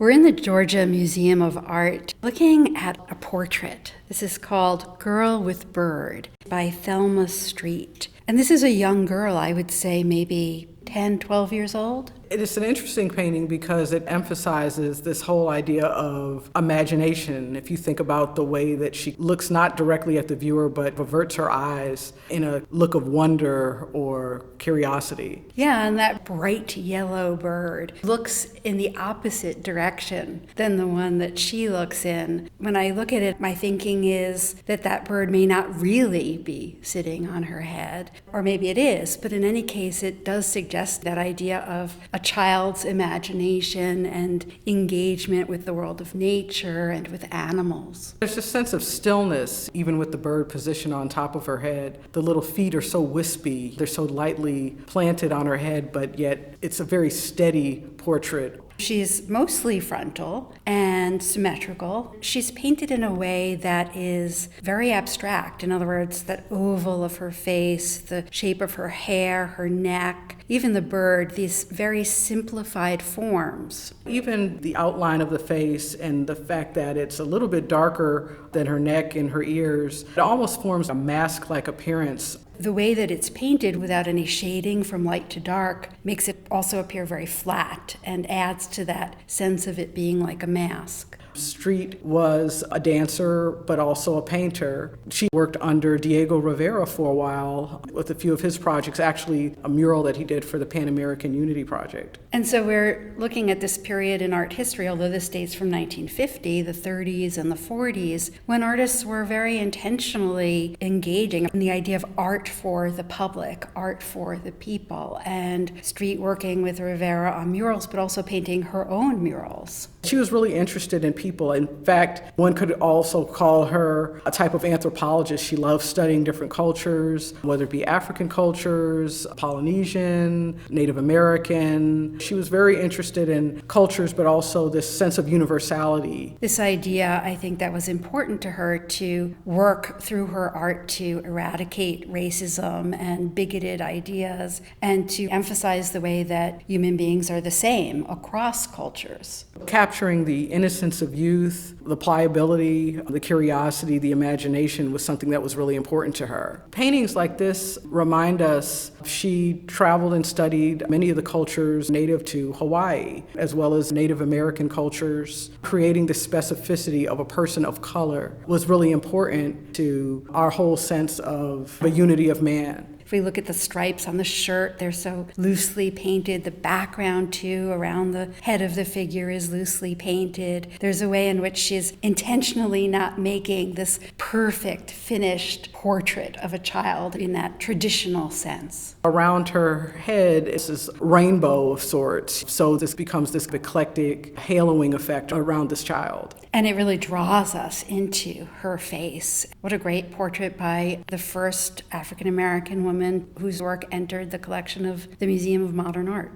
We're in the Georgia Museum of Art looking at a portrait. This is called Girl with Bird by Thelma Streat. And this is a young girl, I would say maybe 10, 12 years old. It is an interesting painting because it emphasizes this whole idea of imagination. If you think about the way that she looks not directly at the viewer, but averts her eyes in a look of wonder or curiosity. Yeah, and that bright yellow bird looks in the opposite direction than the one that she looks in. When I look at it, my thinking is that that bird may not really be sitting on her head, or maybe it is, but in any case, it does suggest that idea of a child's imagination and engagement with the world of nature and with animals. There's a sense of stillness, even with the bird positioned on top of her head. The little feet are so wispy, they're so lightly planted on her head, but yet it's a very steady portrait. She's mostly frontal and symmetrical. She's painted in a way that is very abstract. In other words, that oval of her face, the shape of her hair, her neck, even the bird, these very simplified forms. Even the outline of the face and the fact that it's a little bit darker than her neck and her ears, it almost forms a mask-like appearance. The way that it's painted without any shading from light to dark makes it also appear very flat and adds to that sense of it being like a mask. Streat was a dancer, but also a painter. She worked under Diego Rivera for a while with a few of his projects, actually a mural that he did for the Pan American Unity Project. And so we're looking at this period in art history, although this dates from 1950, the 30s and the 40s, when artists were very intentionally engaging in the idea of art for the public, art for the people, and Streat working with Rivera on murals, but also painting her own murals. She was really interested in people. In fact, one could also call her a type of anthropologist. She loved studying different cultures, whether it be African cultures, Polynesian, Native American. She was very interested in cultures, but also this sense of universality. This idea, I think, that was important to her to work through her art to eradicate racism and bigoted ideas and to emphasize the way that human beings are the same across cultures. Capturing the innocence of youth, the pliability, the curiosity, the imagination was something that was really important to her. Paintings like this remind us she traveled and studied many of the cultures native to Hawaii, as well as Native American cultures. Creating the specificity of a person of color was really important to our whole sense of the unity of man. If we look at the stripes on the shirt, they're so loosely painted. The background, too, around the head of the figure is loosely painted. There's a way in which she's intentionally not making this perfect, finished portrait of a child in that traditional sense. Around her head is this rainbow of sorts, so this becomes this eclectic haloing effect around this child. And it really draws us into her face. What a great portrait by the first African-American woman whose work entered the collection of the Museum of Modern Art.